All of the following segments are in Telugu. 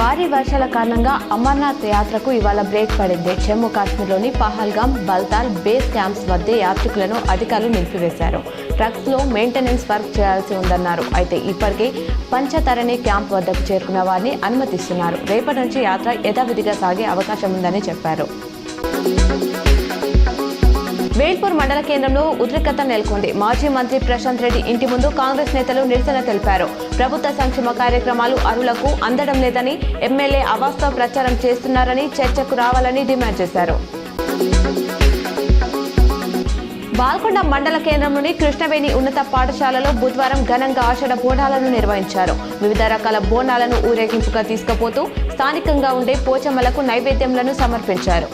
భారీ వర్షాల కారణంగా అమర్నాథ్ యాత్రకు ఇవాళ బ్రేక్ పడింది. జమ్మూ కాశ్మీర్లోని పహల్గామ్, బల్తాల్ బేస్ క్యాంప్స్ వద్ద యాత్రికులను అధికారులు నిలిపివేశారు. ట్రక్స్ లో మెయింటెనెన్స్ వర్క్ చేయాల్సి ఉందన్నారు. అయితే ఇప్పటికే పంచతరణి క్యాంప్ వద్దకు చేరుకున్న వారిని అనుమతిస్తున్నారు. రేపటి నుంచి యాత్ర యథావిధిగా సాగే అవకాశం ఉందని చెప్పారు. వేల్పూర్ మండల కేంద్రంలో ఉద్రిక్తత నెలకొంది. మాజీ మంత్రి ప్రశాంత్ రెడ్డి ఇంటి ముందు కాంగ్రెస్ నేతలు నిరసన తెలిపారు. ప్రభుత్వ సంక్షేమ కార్యక్రమాలు అర్హులకు అందడం లేదని, ఎమ్మెల్యే అవాస్తవ ప్రచారం చేస్తున్నారని, చర్చకు రావాలని డిమాండ్ చేశారు. బాల్కొండ మండల కేంద్రంలోని కృష్ణవేణి ఉన్నత పాఠశాలలో బుధవారం ఘనంగా ఆషాఢ బోనాలను నిర్వహించారు. వివిధ రకాల బోనాలను ఊరేగింపుగా తీసుకుపోతూ స్థానికంగా ఉండే పోచమ్మలకు నైవేద్యంలను సమర్పించారు.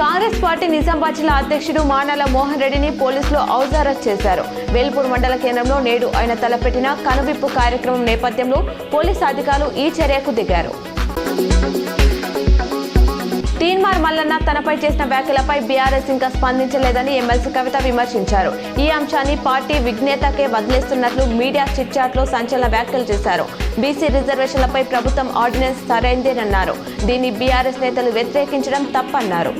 కాంగ్రెస్ పార్టీ నిజామాబాద్ జిల్లా అధ్యక్షుడు మానాల మోహన్ రెడ్డిని పోలీసులు హౌస్ అరెస్ట్ చేశారు. వేల్పూర్ మండల కేంద్రంలో నేడు ఆయన తలపెట్టిన కనువిప్పు కార్యక్రమం నేపథ్యంలో పోలీసు అధికారులు ఈ చర్యకు దిగారు. తీన్మార్ మల్లన్న తనపై చేసిన వ్యాఖ్యలపై బీఆర్ఎస్ ఇంకా స్పందించలేదని ఎమ్మెల్సీ కవిత విమర్శించారు. ఈ అంశాన్ని పార్టీ విజ్ఞతకే వదిలేస్తున్నట్లు మీడియా చిట్ చాట్ లో సంచలన వ్యాఖ్యలు చేశారు. బీసీ రిజర్వేషన్లపై ప్రభుత్వం ఆర్డినెన్స్ సరైందేనన్నారు. దీన్ని బీఆర్ఎస్ నేతలు వ్యతిరేకించడం తప్పన్నారు.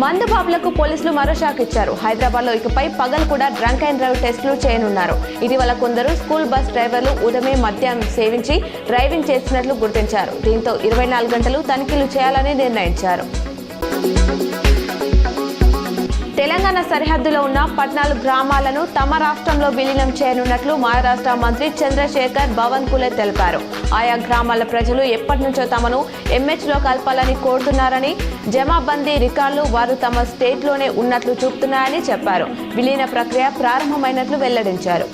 మందుబాబులకు పోలీసులు మరో షాక్ ఇచ్చారు. హైదరాబాద్ లో ఇకపై పగలు కూడా డ్రంక్ అండ్ డ్రైవ్ టెస్టులు చేయనున్నారు. ఇటీవల కొందరు స్కూల్ బస్ డ్రైవర్లు ఉదయమే మద్యం సేవించి డ్రైవింగ్ చేస్తున్నట్లు గుర్తించారు. దీంతో 24 గంటలు తనిఖీలు చేయాలని నిర్ణయించారు. తెలంగాణ సరిహద్దులో ఉన్న 14 గ్రామాలను తమ రాష్ట్రంలో విలీనం చేయనున్నట్లు మహారాష్ట్ర మంత్రి చంద్రశేఖర్ బావన్కులే తెలిపారు. ఆయా గ్రామాల ప్రజలు ఎప్పటి నుంచో తమను ఎంహెచ్లో కలపాలని కోరుతున్నారని, జమాబందీ రికార్డులు వారు తమ స్టేట్లోనే ఉన్నట్లు చూపుతున్నాయని చెప్పారు. విలీన ప్రక్రియ ప్రారంభమైనట్లు వెల్లడించారు.